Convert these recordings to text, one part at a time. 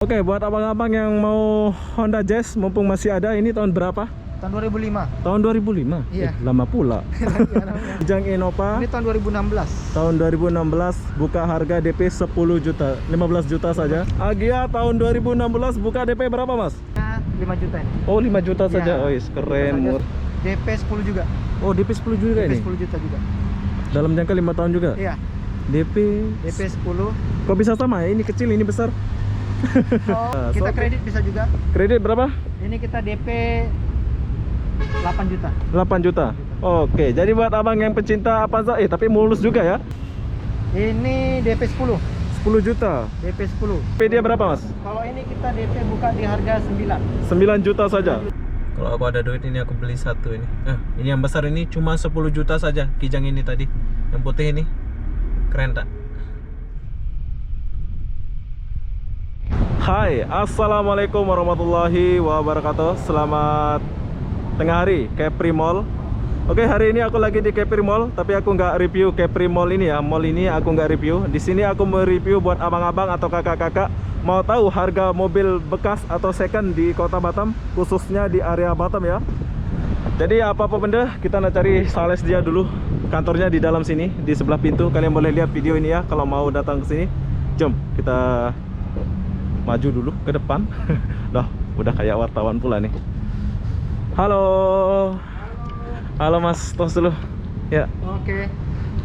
Oke, buat abang-abang yang mau Honda Jazz mumpung masih ada, ini tahun berapa? Tahun 2005. Tahun 2005? Iya. Lama pula. Kijang Innova Ini tahun 2016. tahun 2016 buka harga DP 10 juta, 15 juta saja. Agya tahun 2016 buka DP berapa, Mas? 5 juta ini. Oh, 5 juta saja. Iya, Oh, keren, murah. DP 10 juga. Oh, DP 10 juga DP ini. 10 juta juga. Dalam jangka 5 tahun juga. Iya. DP 10. Kok bisa sama? Ini kecil, ini besar. Oh, kita kredit bisa juga. Kredit berapa? Ini kita DP 8 juta. 8 juta. Oke, jadi buat abang yang pecinta Avanza, tapi mulus juga ya. Ini DP 10. 10 juta. DP 10. DP dia berapa, Mas? Kalau ini kita DP buka di harga 9. 9 juta saja. Kalau aku ada duit ini aku beli satu ini. Ini yang besar ini cuma 10 juta saja. Kijang ini tadi. Yang putih ini. Keren tak? Hai, assalamualaikum warahmatullahi wabarakatuh. Selamat tengah hari, Capri Mall. Oke, hari ini aku lagi di Capri Mall, tapi aku nggak review Capri Mall ini ya. Mall ini aku nggak review. Di sini aku mau review buat abang-abang atau kakak-kakak mau tahu harga mobil bekas atau second di Kota Batam, khususnya di area Batam ya. Jadi apa-apa benda kita nak cari sales dia dulu. Kantornya di dalam sini, di sebelah pintu. Kalian boleh lihat video ini ya kalau mau datang ke sini. Jom kita maju dulu ke depan. Udah kayak wartawan pula nih. Halo. Halo Mas, tos dulu. Ya. Oke.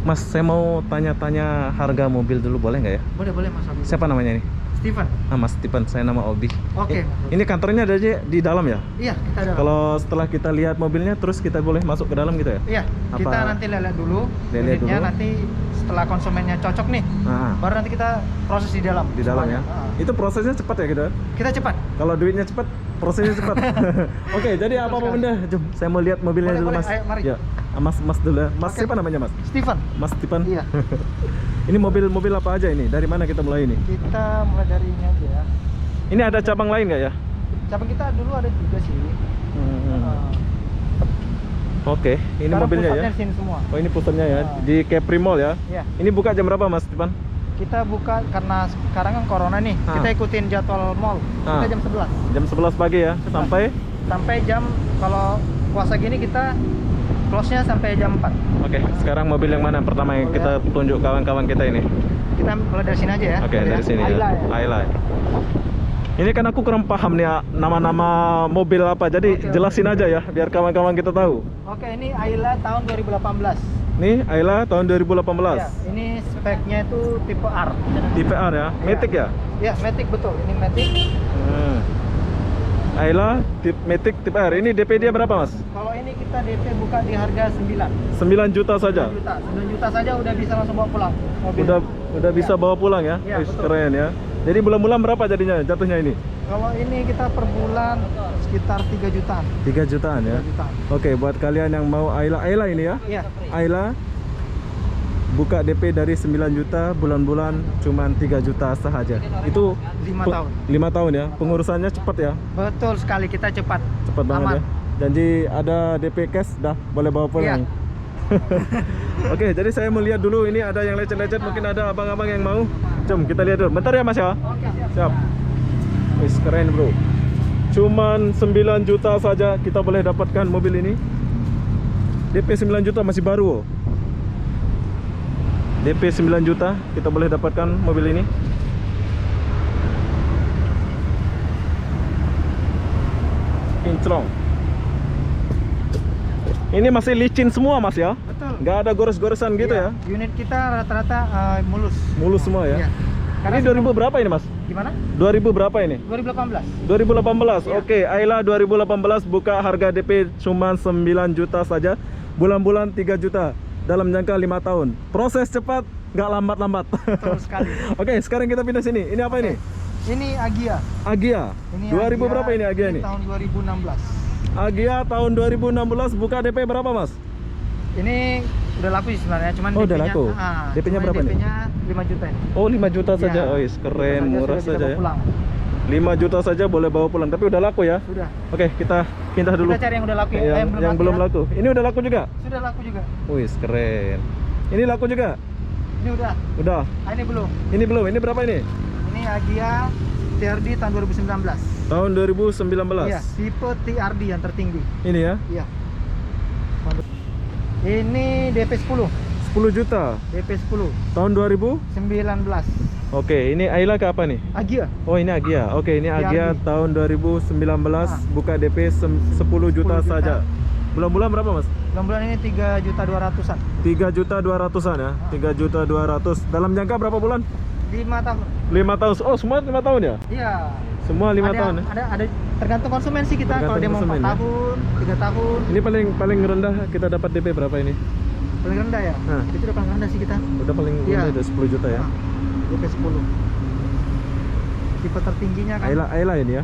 Mas, saya mau tanya-tanya harga mobil dulu, boleh nggak ya? Boleh Mas Abi. Siapa namanya ini? Steven. Mas Stephen, saya nama Obi. Oke. Ini kantornya ada aja di dalam ya? Iya, kita ada. Kalau setelah kita lihat mobilnya, terus kita boleh masuk ke dalam gitu ya? Iya, kita nanti lihat dulu Lihat unitnya, dulu. nanti setelah konsumennya cocok nih, baru nanti kita proses di dalam. Di dalam ya? semuanya. Itu prosesnya cepat ya gitu? Kita cepat. Kalau duitnya cepat, prosesnya cepat. Oke, jadi apa-apa benda, jom saya mau lihat mobilnya dulu, Boleh, Mas. ayo, mari. Ya, Mas dulu ya. Mas Oke. siapa namanya, Mas? Steven. Mas Stephen. Iya. Ini mobil apa aja ini? Dari mana kita mulai ini? Kita mulai dari ini aja ya. Ini ada cabang lain nggak ya? Cabang kita dulu ada juga sih. Oke, ini Sekarang mobilnya ya. pusatnya di sini semua. Oh, ini pusatnya ya, di Capri Mall ya. Iya. Ini buka jam berapa, Mas Stephen? Kita buka karena sekarang kan corona nih. Kita ikutin jadwal mall. Kita jam 11. Jam 11 pagi ya, 11. Sampai jam, kalau puasa gini kita close-nya sampai jam 4. Oke, sekarang mobil yang mana pertama yang kita tunjuk kawan-kawan kita ini? Kita mulai dari sini aja ya. Oke, dari sini Ayla ya. Ayla. Ini kan aku kurang paham nih nama-nama mobil apa. Jadi jelasin aja ya biar kawan-kawan kita tahu. Oke, ini Ayla tahun 2018. Nih, Ayla tahun 2018. Ya, ini speknya itu tipe R. Tipe R ya. Matic ya? Ya, Matic betul. Ini Matic. Ayla Matic tipe R. Ini DP dia berapa, Mas? Kalau ini kita DP buka di harga 9. 9 juta saja. 9 juta saja udah bisa langsung bawa pulang mobil. Udah bisa bawa pulang ya? Iya, betul. Keren ya. Jadi bulan-bulan berapa jadinya jatuhnya ini? Kalau ini kita per bulan sekitar 3 jutaan. 3 jutaan ya. 3 jutaan. Oke, buat kalian yang mau Ayla ini ya. Iya. Ayla buka DP dari 9 juta, bulan-bulan cuman 3 juta saja. Itu 5 tahun. 5 tahun ya. Pengurusannya cepat ya. Betul sekali, kita cepat. Cepat banget Aman. ya. Janji ada DP cash dah boleh bawa pulang. Iya. Oke, jadi saya mau lihat dulu ini ada yang lecet-lecet, mungkin ada abang-abang yang mau. Jom kita lihat dulu. Bentar ya, Mas ya. Oke, Siap. siap. Wis keren, Bro. Cuman 9 juta saja kita boleh dapatkan mobil ini. DP 9 juta masih baru. DP 9 juta kita boleh dapatkan mobil ini. Kinclong. Ini masih licin semua, Mas ya? Betul. Nggak ada gores-goresan gitu Iya. ya? Unit kita rata-rata mulus. Mulus semua ya? Iya. Ini 2000 berapa ini, Mas? Gimana? 2000 berapa ini? 2018. 2018. Iya. Oke, Ayla 2018 buka harga DP cuma 9 juta saja. Bulan-bulan 3 juta dalam jangka 5 tahun. Proses cepat, nggak lambat-lambat. Betul sekali. Oke, sekarang kita pindah sini. Ini apa ini? Ini Agya. Agya. Ini 2000 Agya, berapa ini Agya ini? Tahun 2016. Agya tahun 2016 buka DP berapa, Mas? Ini udah laku sih sebenarnya, cuman Oh, udah DP-nya, laku. DP-nya berapa nih? DP-nya 5 juta ini. Oh, 5 juta saja. Iya. Oh, keren, 5 juta murah sudah bisa saja bawa ya. pulang. 5 juta saja boleh bawa pulang, tapi udah laku ya. Sudah. Oke, kita pindah dulu. Kita cari yang udah laku ya. Yang belum ya. laku. Ini udah laku juga? Sudah laku juga. Wih, keren. Ini laku juga? Ini udah. Udah. Ini belum. Ini belum. Ini berapa ini? Ini Agya TRD tahun 2019. Tahun 2019. Iya, tipe TRD yang tertinggi. Ini ya. Iya. Ini DP 10. 10 juta. DP 10. Tahun 2000. 19. Oke, ini Ayla ke apa nih? Agia. Oh, ini Agia. Oke, ini Agia TRD. tahun 2019, buka DP 10 juta 10 juta. saja. Bulan-bulan berapa, Mas? Bulan ini 3.200.000-an. 3.200.000-an ya. 3.200.000. Dalam jangka berapa bulan? 5 tahun. 5 tahun. Oh, semua 5 tahun ya? Iya. Semua 5 tahun ya? Ada tergantung konsumen sih kita. Kalau dia mau 4 Tergantung konsumen, ya? tahun, 3 tahun. Ini paling rendah kita dapat DP berapa ini? Paling rendah ya? Hah. Itu udah paling rendah sih kita. Udah paling Iya. rendah udah 10 juta ya. Nah, DP 10. Tipe tertingginya kan Ayla ini ya.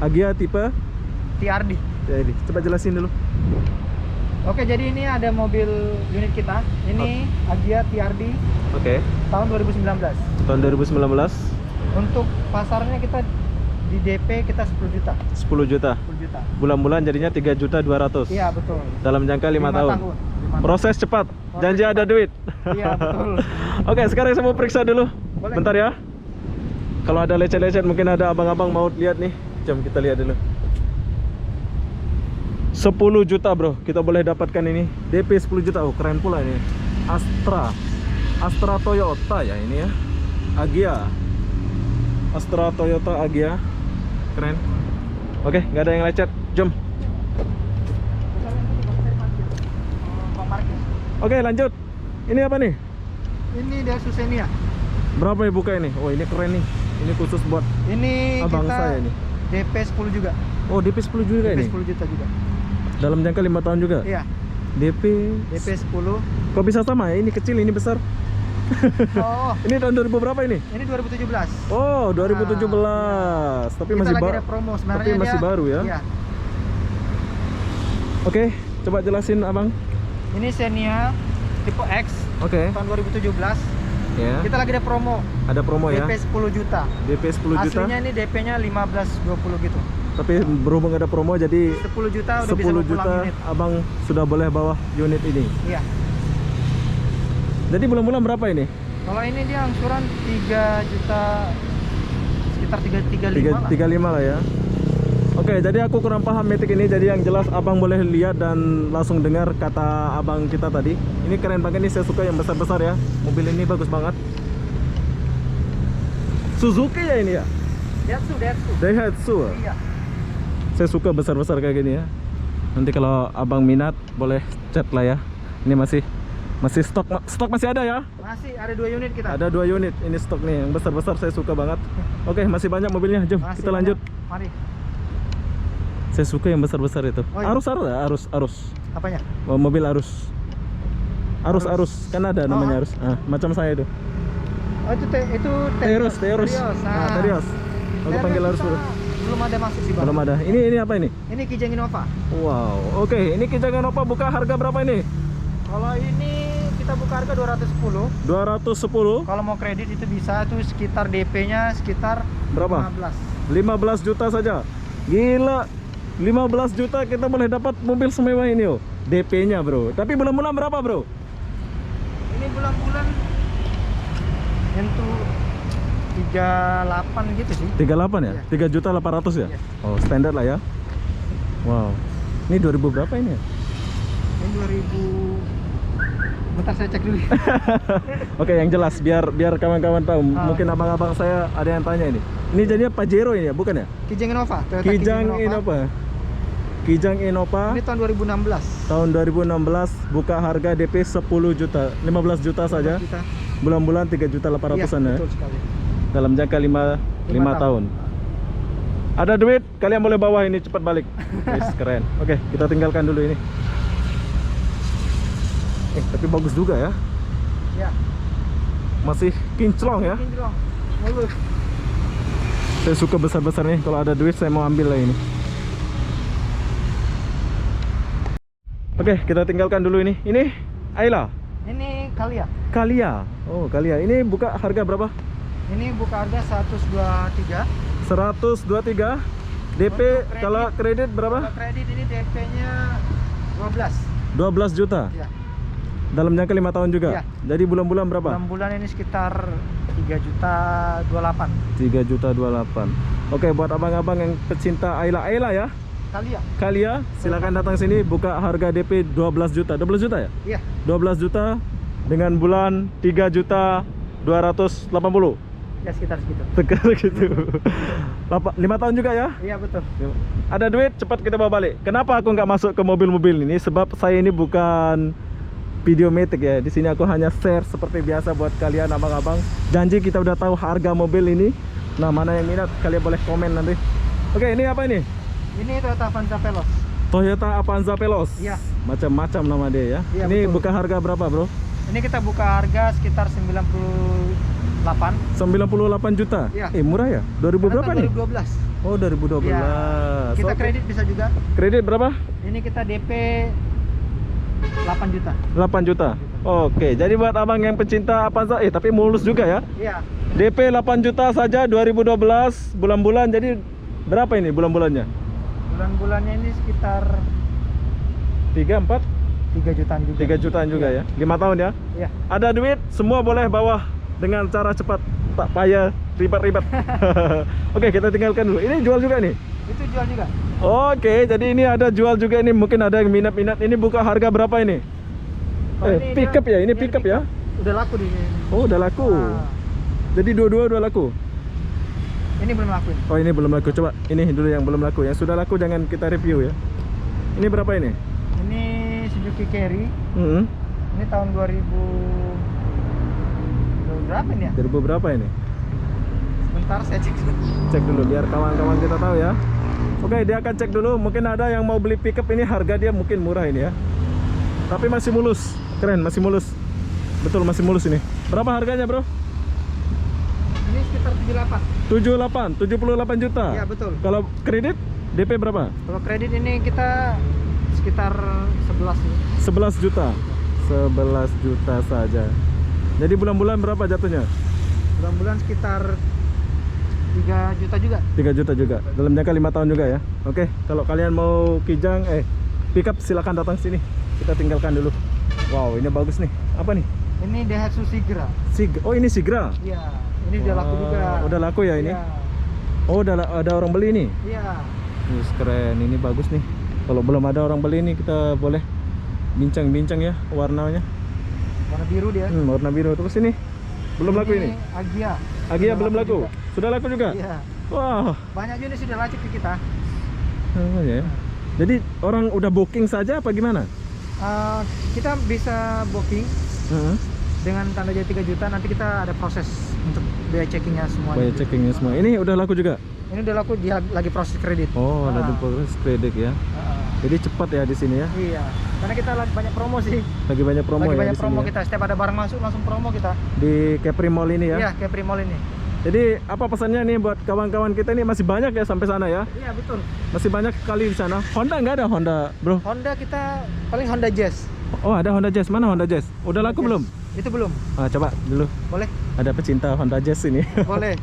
Agia tipe TRD. ya ini. Coba jelasin dulu. Oke, jadi ini ada mobil unit kita. Ini Agia TRD Oke. tahun 2019. Tahun 2019 Untuk pasarnya kita di DP kita 10 juta. 10 juta. 10 juta. Bulan-bulan jadinya 3.200.000. Iya, betul. Dalam jangka 5 tahun. 5 tahun. Proses cepat. Janji ada duit. Iya, betul. Oke, sekarang saya mau periksa dulu. Boleh. Bentar ya. Kalau ada lecet-lecet mungkin ada abang-abang mau lihat nih. Jom kita lihat dulu. 10 juta bro, kita boleh dapatkan ini DP 10 juta. Oh, keren pula ini. Astra Toyota ya ini ya. Agia. Astra Toyota Agia. Keren. Oke, nggak ada yang lecet. Jom. Oke, lanjut. Ini apa nih? Ini Daihatsu Xenia. Berapa nih buka ini? Oh, ini keren nih. Ini khusus buat Ini abang kita saya nih. DP 10 juga. Oh, DP 10 juga DP ini. 10 juta juga. Dalam jangka 5 tahun juga. Iya. DP 10. Kok bisa sama ya? Ini kecil, ini besar. Oh, Ini tahun 2000 berapa ini? ini 2017. Oh, 2017. Tapi Kita masih lagi baru. ada promo sebenarnya. Tapi masih baru ya. Iya. Oke, coba jelasin abang. Ini Xenia tipe X Oke. tahun 2017. Ya. Kita lagi ada promo. Ada promo ya. DP 10 juta. DP 10 juta. Aslinya ini DP-nya 15-20 gitu. Tapi berhubung ada promo jadi 10 juta udah 10 bisa juta pulang unit. abang sudah boleh bawa unit ini. Iya. Jadi bulan-bulan berapa ini? Kalau ini dia angsuran 3 juta sekitar 335 lah. 35 lah ya. Oke, jadi aku kurang paham Matic ini. Jadi yang jelas abang boleh lihat dan langsung dengar kata abang kita tadi. Ini keren banget nih, saya suka yang besar-besar ya. Mobil ini bagus banget. Suzuki ya ini ya? Daihatsu. Daihatsu. Iya. Saya suka besar-besar kayak gini ya. Nanti kalau abang minat boleh chat lah ya. Ini masih stok masih ada ya? Masih ada 2 unit kita. Ada 2 unit ini stok nih yang besar-besar, saya suka banget. Oke, masih banyak mobilnya. Jom Masih kita lanjut. banyak. Mari. Saya suka yang besar-besar itu. Oh, iya. Arus. Apanya? Oh, mobil arus kan ada namanya Oh. arus. Macam saya itu. Oh, itu Teros. Nah, Terios. Aku panggil arus kita dulu. belum ada masuk sih, Bang. Belum ada. Ini apa ini? Ini Kijang Innova. Wow. Oke, ini Kijang Innova buka harga berapa ini? Kalau ini kita buka harga 210. 210. Kalau mau kredit itu bisa tuh sekitar DP-nya sekitar Berapa? 15. 15 juta saja. Gila. 15 juta kita boleh dapat mobil semewah ini oh. DP-nya, bro. Tapi bulan-bulan berapa, bro? Ini bulan-bulan untuk 38 gitu sih. 38 ya? Iya. 3.800.000 ya? Iya. Oh, standar lah ya. Wow. Ini 2000 berapa ini ya? Ini 2000. Bentar saya cek dulu. Oke, yang jelas biar kawan-kawan tahu. Ah. Mungkin abang-abang saya ada yang tanya ini. Ini jadinya Pajero ini ya, bukan ya? Kijang Innova, Toyota Kijang Innova. Kijang Innova Ini tahun 2016. tahun 2016 buka harga DP 10 juta, 15 juta saja. Kita. Bulan-bulan 3.800.000-an Iya, ya. betul sekali. Dalam jangka 5 tahun. Ada duit, kalian boleh bawa ini cepat balik. Wis, keren. Oke, kita tinggalkan dulu ini. Tapi bagus juga ya. Ya. Masih kinclong ya. Kinclong. Mulus. Saya suka besar-besar nih. Kalau ada duit saya mau ambil lah ini. Oke, kita tinggalkan dulu ini. Ini Ayla. Ini Kalia. Oh, Kalia. Ini buka harga berapa? Ini buka harga 123. 123. DP Untuk kredit. kalau kredit berapa? Kalau kredit ini DP-nya 12. 12 juta. Ya. Dalam jangka 5 tahun juga. Iya. Jadi bulan-bulan berapa? Dalam bulan ini sekitar 3.28. 3.28. Oke, buat abang-abang yang pecinta Ayla ya, Kali ya? silakan datang sini, buka harga DP 12 juta. 12 juta ya? Iya. 12 juta dengan bulan 3.280. Ya sekitar segitu. Sekarang gitu. 5 tahun juga ya? Iya betul. Ada duit cepat kita bawa balik. Kenapa aku nggak masuk ke mobil-mobil ini? Sebab saya ini bukan videomatic ya. Di sini aku hanya share seperti biasa buat kalian abang-abang. Janji kita udah tahu harga mobil ini. Nah, mana yang minat kalian boleh komen nanti. Oke, ini apa ini? Ini Toyota Avanza Veloz. Toyota Avanza Veloz. Iya. Macam-macam nama dia ya. Iya, Ini betul. buka harga berapa, Bro? Ini kita buka harga sekitar 98. 98 juta. Iya. Murah ya? 2000 berapa nih? 2012. Oh, 2012. Iya. Kita Oke. kredit bisa juga. Kredit berapa? Ini kita DP 8 juta. 8 juta. Oke, jadi buat abang yang pecinta Avanza, tapi mulus juga ya. Iya. DP 8 juta saja 2012, bulan-bulan. Jadi berapa ini bulan-bulannya? Bulan-bulannya ini sekitar 3, 4, 3 jutaan juga. 3 jutaan juga Iya. ya. 5 tahun ya. Iya. Ada duit, semua boleh bawa dengan cara cepat, tak payah ribet-ribet. Oke, kita tinggalkan dulu. Ini jual juga nih. Itu jual juga. Oke, jadi ini ada jual juga ini. Mungkin ada yang minat-minat. Ini buka harga berapa ini? Kalau ini Pickup dia- ya? Ini iya, pickup ya? Udah laku di sini. Oh, udah laku. Nah, Jadi dua-dua udah laku. ini belum laku ini. Oh, ini belum laku. Coba ini dulu yang belum laku. Yang sudah laku jangan kita review ya. Ini berapa ini? Ini Suzuki Carry. Hmm. Ini tahun 2000 berapa ini ya? 2000 berapa ini? Sebentar saya cek dulu. Cek dulu biar kawan-kawan kita tahu ya. Oke, dia akan cek dulu. Mungkin ada yang mau beli pickup ini, harga dia mungkin murah ini ya. Tapi masih mulus. Keren, masih mulus. Betul, masih mulus ini. Berapa harganya, Bro? Ini sekitar 78. 78 juta. Iya, betul. Kalau kredit DP berapa? Kalau kredit ini kita sekitar 11 nih. 11 juta. 11 juta saja. Jadi bulan-bulan berapa jatuhnya? Bulan-bulan sekitar 3 juta juga. 3 juta juga. Dalam jangka 5 tahun juga ya. Oke, kalau kalian mau kijang pickup silakan datang sini. Kita tinggalkan dulu. Wow, ini bagus nih. Apa nih? Ini Daihatsu Sigra. Oh, ini Sigra. Iya, ini udah laku juga. Udah laku ya ini? Iya. Oh, ada orang beli nih. Iya. Wih, keren. Ini bagus nih. Kalau belum ada orang beli nih, kita boleh bincang-bincang ya warnanya. Warna biru dia. Warna biru. Terus ini belum laku ini. Agia. Agia Sudah belum laku. juga. Sudah laku juga? Iya. Wah. Banyak juga sudah lacik ke kita. Oh, ya. Jadi orang udah booking saja apa gimana? Kita bisa booking Heeh. dengan tanda jadi 3 juta. Nanti kita ada proses untuk biaya checkingnya semua. Biaya checkingnya semua. Ini udah laku juga? Ini udah laku, dia lagi proses kredit. Oh, lagi proses kredit ya. Jadi cepat ya di sini ya. Iya. Karena kita lagi banyak promo sih. Lagi banyak promo lagi ya banyak di promo sini. Ya? kita. Setiap ada barang masuk langsung promo kita. Di Capri Mall ini ya. Iya, kayak Primol ini. Jadi apa pesannya nih buat kawan-kawan kita ini, masih banyak ya sampai sana ya? Iya, betul. Masih banyak sekali di sana. Honda nggak ada Honda, Bro? Honda kita paling Honda Jazz. Oh, ada Honda Jazz. Mana Honda Jazz? Udah laku Jazz. belum? Itu belum. Coba dulu. Boleh? Ada pecinta Honda Jazz ini. Boleh.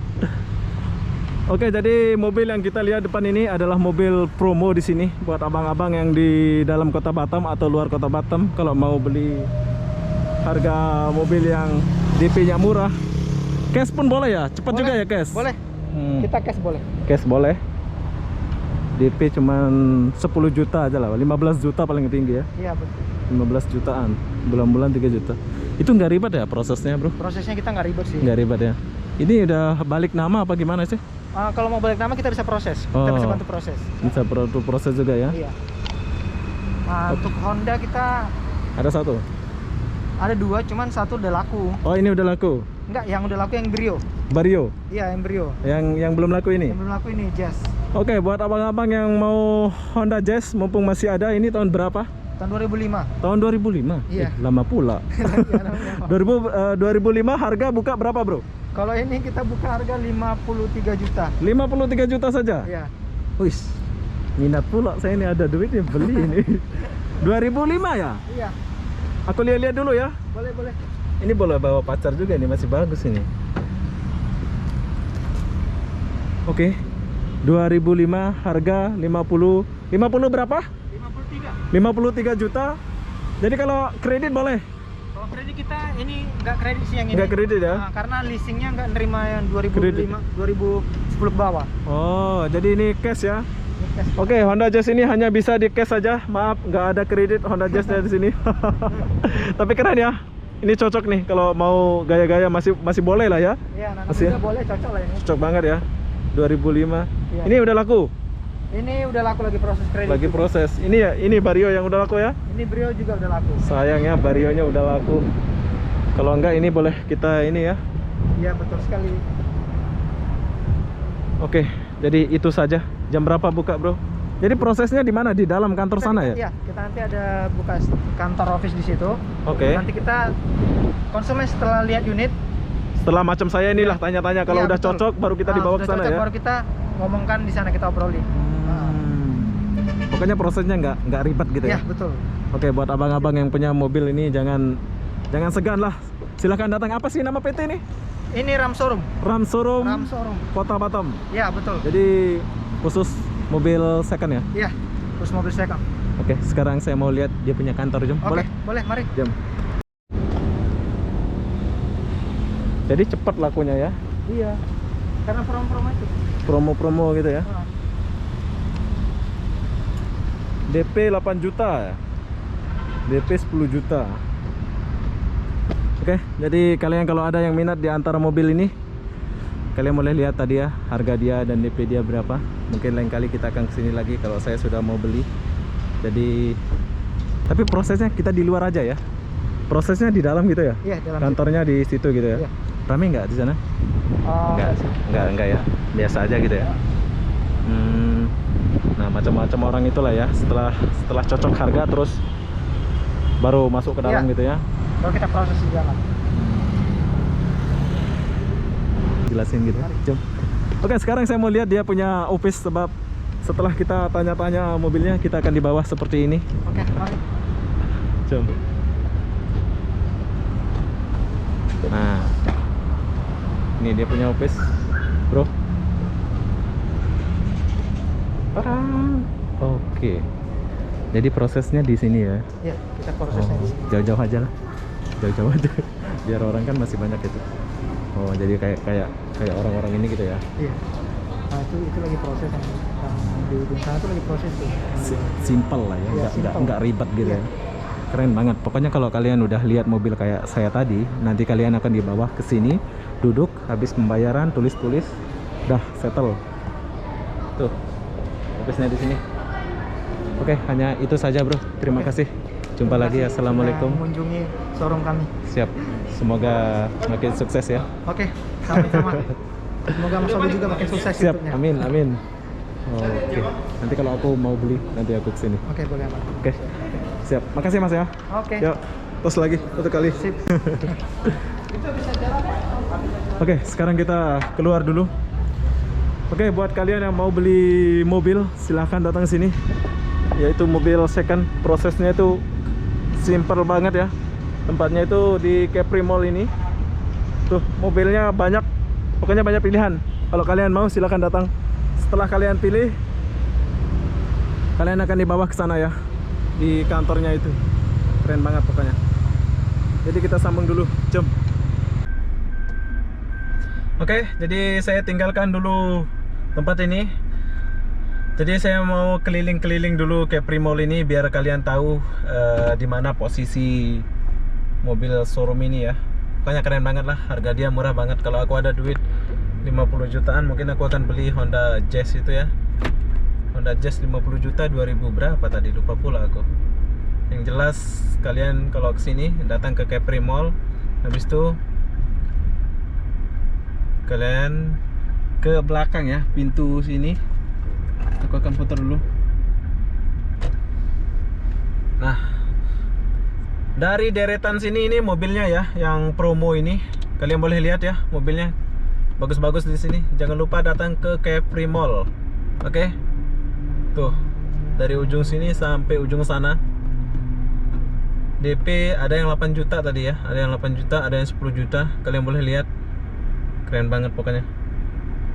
Oke, jadi mobil yang kita lihat depan ini adalah mobil promo di sini buat abang-abang yang di dalam kota Batam atau luar kota Batam. Kalau mau beli harga mobil yang DP-nya murah, cash pun boleh ya? Cepat Boleh. juga ya cash? Boleh. Kita cash boleh. Cash boleh. DP cuman 10 juta aja lah, 15 juta paling tinggi ya. Iya, betul. 15 jutaan, bulan-bulan 3 juta. Itu nggak ribet ya prosesnya, Bro? Prosesnya kita nggak ribet sih. Nggak ribet ya. Ini udah balik nama apa gimana sih? Kalau mau balik nama kita bisa proses. Kita Oh. bisa bantu proses. Bisa proses juga ya. Iya. Untuk Honda kita Ada satu. ada 2, cuman 1 udah laku. Oh, ini udah laku. Enggak, yang udah laku yang Brio. Vario. Iya, yang Brio. Yang belum laku ini. Yang belum laku ini Jazz. Oke, buat abang-abang yang mau Honda Jazz mumpung masih ada, ini tahun berapa? Tahun 2005. Tahun 2005. Iya. Lama pula. 2005 harga buka berapa, Bro? Kalau ini kita buka harga 53 juta. 53 juta saja. Iya. Wih. Minat pula saya ini, ada duit nih beli ini. 2005 ya? Iya. Aku lihat-lihat dulu ya. Boleh, boleh. Ini boleh bawa pacar juga nih, masih bagus ini. Oke. 2005 harga 50 berapa? 53. 53 juta. Jadi kalau kredit boleh? Kalau kredit kita ini nggak kredit sih yang ini. Nggak kredit ya? Nah, karena leasingnya nggak nerima yang Kredit. 2010 ke bawah. Oh, jadi ini cash ya? Ini cash. Oke, Honda Jazz ini hanya bisa di cash saja. Maaf, nggak ada kredit Honda Jazz di sini. Tapi keren ya. Ini cocok nih kalau mau gaya-gaya masih boleh lah ya. Iya, anak Masih muda ya? boleh, cocok lah ini. Cocok banget ya. 2005. Iya. Ini udah laku. Ini udah laku lagi proses kredit. Lagi juga. proses. Ini ya, ini Vario yang udah laku ya. Ini Brio juga udah laku. Sayangnya Varionya udah laku. Kalau enggak ini boleh kita ini ya. Iya, betul sekali. Oke, jadi itu saja. Jam berapa buka, Bro? Jadi prosesnya di mana? Di dalam kantor sana ya? Iya, kita nanti ada buka kantor office di situ. Oke. Nanti kita konsumen setelah lihat unit, Setelah macam saya inilah tanya-tanya kalau iya, udah betul. cocok baru kita dibawa ke sudah sana cocok, ya. baru kita ngomongkan di sana, kita obrolin. Pokoknya prosesnya nggak ribet gitu Iya, ya. betul. Oke, buat abang-abang yang punya mobil ini jangan segan lah. Silahkan datang. Apa sih nama PT ini? Ini Ram Showroom. Ram Showroom Ram Showroom. Kota Batam. Iya, betul. Jadi khusus mobil second ya. Iya, terus mobil second. Oke, sekarang saya mau lihat dia punya kantor, jom. Oke, Boleh? boleh, mari. Jom. Jadi cepat lakunya ya. Iya. Karena promo-promo itu. Promo-promo gitu ya. Nah, DP 8 juta ya. DP 10 juta. Oke, jadi kalian kalau ada yang minat di antara mobil ini, kalian boleh lihat tadi ya harga dia dan DP dia berapa. Mungkin lain kali kita akan kesini lagi kalau saya sudah mau beli. Jadi tapi prosesnya kita di luar aja ya. Prosesnya di dalam gitu ya. Iya, dalam Kantornya di situ gitu ya. Iya. Rame nggak di sana? Enggak ya. Biasa aja gitu ya. Nah, macam-macam orang itulah ya. Setelah cocok harga terus baru masuk ke dalam Iya. gitu ya. Baru kita proses di dalam. Jelasin gitu. Jom. Oke, sekarang saya mau lihat dia punya office sebab setelah kita tanya-tanya mobilnya kita akan di bawah seperti ini. Oke, mari. Jom. Nah, ini dia punya office, bro. Tarang. Oke. Jadi prosesnya di sini ya. Iya, kita prosesnya di sini. Jauh-jauh aja lah. Jauh-jauh aja. Biar orang kan masih banyak itu. Oh, jadi kayak orang-orang ini gitu ya. Iya. Nah, itu lagi proses yang di ujung sana itu lagi proses tuh. Simple lah ya, Iya, simple. nggak ribet gitu Iya. ya. Keren banget. Pokoknya kalau kalian udah lihat mobil kayak saya tadi, nanti kalian akan dibawa ke sini, duduk, habis pembayaran, tulis-tulis, dah settle. Tuh, office-nya di sini. Oke, hanya itu saja, bro. Terima Oke. kasih. Jumpa lagi. Terima kasih Assalamualaikum. sudah mengunjungi showroom kami. Siap. Semoga makin sukses ya. Oke, sama-sama. Semoga Mas Obi juga makin sukses Siap. YouTube-nya. Amin, amin. Oke. Nanti kalau aku mau beli, nanti aku kesini. Oke, boleh, Mas. Oke. Siap. Makasih Mas ya. Oke. Yuk, terus lagi satu kali. Sip. Itu bisa jalan. Oke, sekarang kita keluar dulu. Oke, buat kalian yang mau beli mobil, silahkan datang sini. Yaitu mobil second, prosesnya itu simple banget ya. Tempatnya itu di Capri Mall ini. Tuh, mobilnya banyak. Pokoknya banyak pilihan. Kalau kalian mau silahkan datang. Setelah kalian pilih, kalian akan dibawa ke sana ya. Di kantornya itu. Keren banget pokoknya. Jadi kita sambung dulu. Jom. Oke, jadi saya tinggalkan dulu tempat ini. Jadi saya mau keliling-keliling dulu Capri Mall ini biar kalian tahu di mana posisi mobil showroom ini ya. Pokoknya keren banget lah, harga dia murah banget. Kalau aku ada duit 50 jutaan mungkin aku akan beli Honda Jazz itu ya. Honda Jazz 50 juta 2000 berapa tadi, lupa pula aku. Yang jelas kalian kalau kesini datang ke Capri Mall, habis itu kalian ke belakang ya, pintu sini. Aku akan putar dulu. Nah, dari deretan sini ini mobilnya ya, yang promo ini. Kalian boleh lihat ya mobilnya. Bagus-bagus di sini. Jangan lupa datang ke Capri Mall. Oke. Tuh, dari ujung sini sampai ujung sana. DP ada yang 8 juta tadi ya. Ada yang 8 juta, ada yang 10 juta. Kalian boleh lihat. Keren banget pokoknya.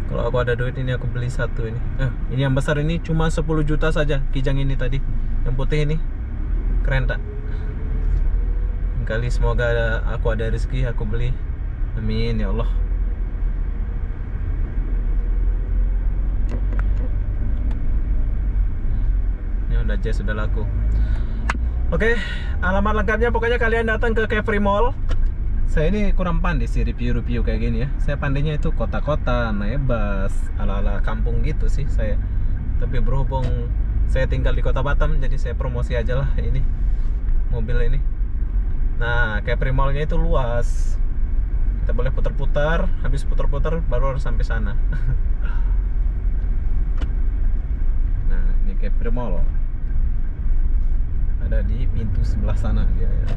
Kalau aku ada duit ini aku beli satu ini. Ini yang besar ini cuma 10 juta saja. Kijang ini tadi, yang putih ini. Keren tak? Kali semoga aku ada rezeki, aku beli. Amin ya Allah. Ini udah jazz, sudah laku. Oke, alamat lengkapnya pokoknya kalian datang ke Capri Mall. Saya ini kurang pandai sih review-review kayak gini ya. Saya pandainya itu kota-kota, naik bus, ala-ala kampung gitu sih saya. Tapi berhubung saya tinggal di Kota Batam, jadi saya promosi aja lah ini mobil ini. Nah, Capri Mall-nya itu luas. Kita boleh putar-putar, habis putar-putar baru harus sampai sana. Nah, ini Capri Mall. Ada di pintu sebelah sana dia ya.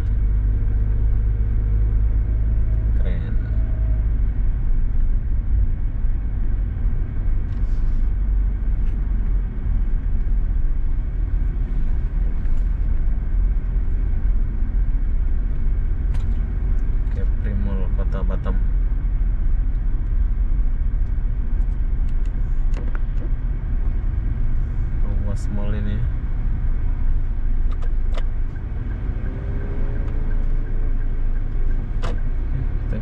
Keren. Capri Mall Kota Batam. Luas mall ini.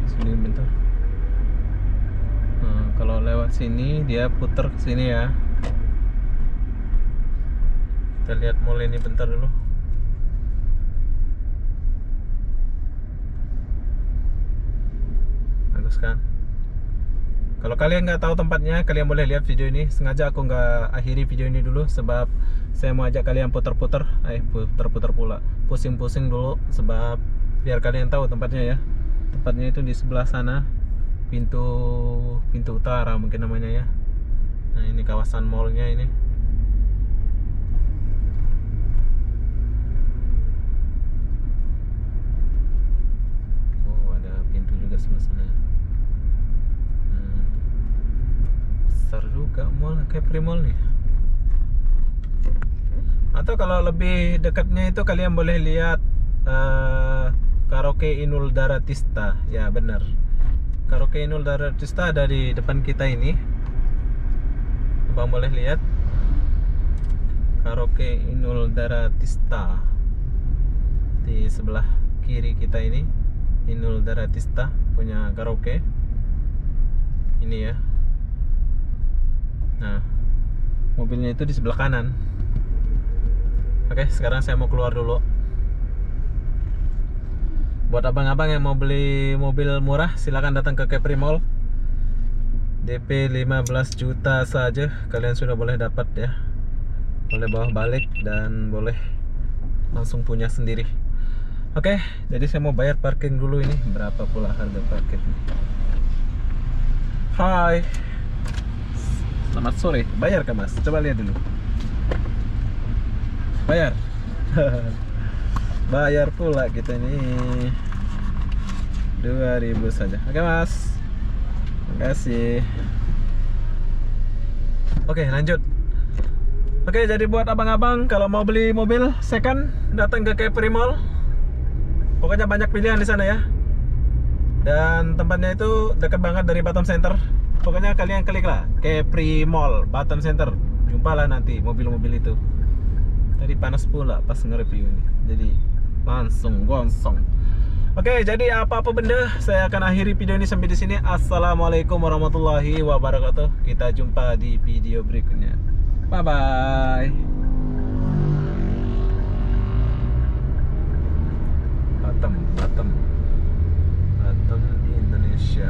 Sini bentar. Nah, kalau lewat sini dia putar ke sini ya. Kita lihat mall ini bentar dulu. Bagus kan? Kalau kalian nggak tahu tempatnya, kalian boleh lihat video ini. Sengaja aku nggak akhiri video ini dulu sebab saya mau ajak kalian putar-putar. Putar-putar pula, pusing-pusing dulu sebab biar kalian tahu tempatnya ya. Tempatnya itu di sebelah sana, pintu utara mungkin namanya ya. Nah, ini kawasan mallnya ini. Oh, ada pintu juga sebelah sana. Nah, besar juga mall Capri Mall nih. Atau kalau lebih dekatnya itu kalian boleh lihat Karaoke Inul Daratista. Ya benar, Karaoke Inul Daratista ada di depan kita ini. Abang boleh lihat Karaoke Inul Daratista di sebelah kiri kita ini. Inul Daratista punya karaoke ini ya. Nah, mobilnya itu di sebelah kanan. Oke, sekarang saya mau keluar dulu. Buat abang-abang yang mau beli mobil murah, silakan datang ke Capri Mall. DP 15 juta saja kalian sudah boleh dapat ya. Boleh bawa balik dan boleh langsung punya sendiri. Oke, jadi saya mau bayar parking dulu ini. Berapa pula harga parkir? Hai. Selamat sore. Bayar kah Mas? Coba lihat dulu. Bayar. Bayar pula kita ini 2.000 saja. Oke Mas, terima kasih. Oke, lanjut. Oke, jadi buat abang-abang kalau mau beli mobil second, datang ke Capri Mall. Pokoknya banyak pilihan di sana ya. Dan tempatnya itu dekat banget dari Batam Center. Pokoknya kalian klik lah Capri Mall Batam Center. Jumpalah nanti mobil-mobil itu. Tadi panas pula pas nge-review ini. Jadi langsung gonsong. Oke, jadi apa-apa benda, saya akan akhiri video ini sampai di sini. Assalamualaikum warahmatullahi wabarakatuh. Kita jumpa di video berikutnya. Bye bye. Batam, Indonesia.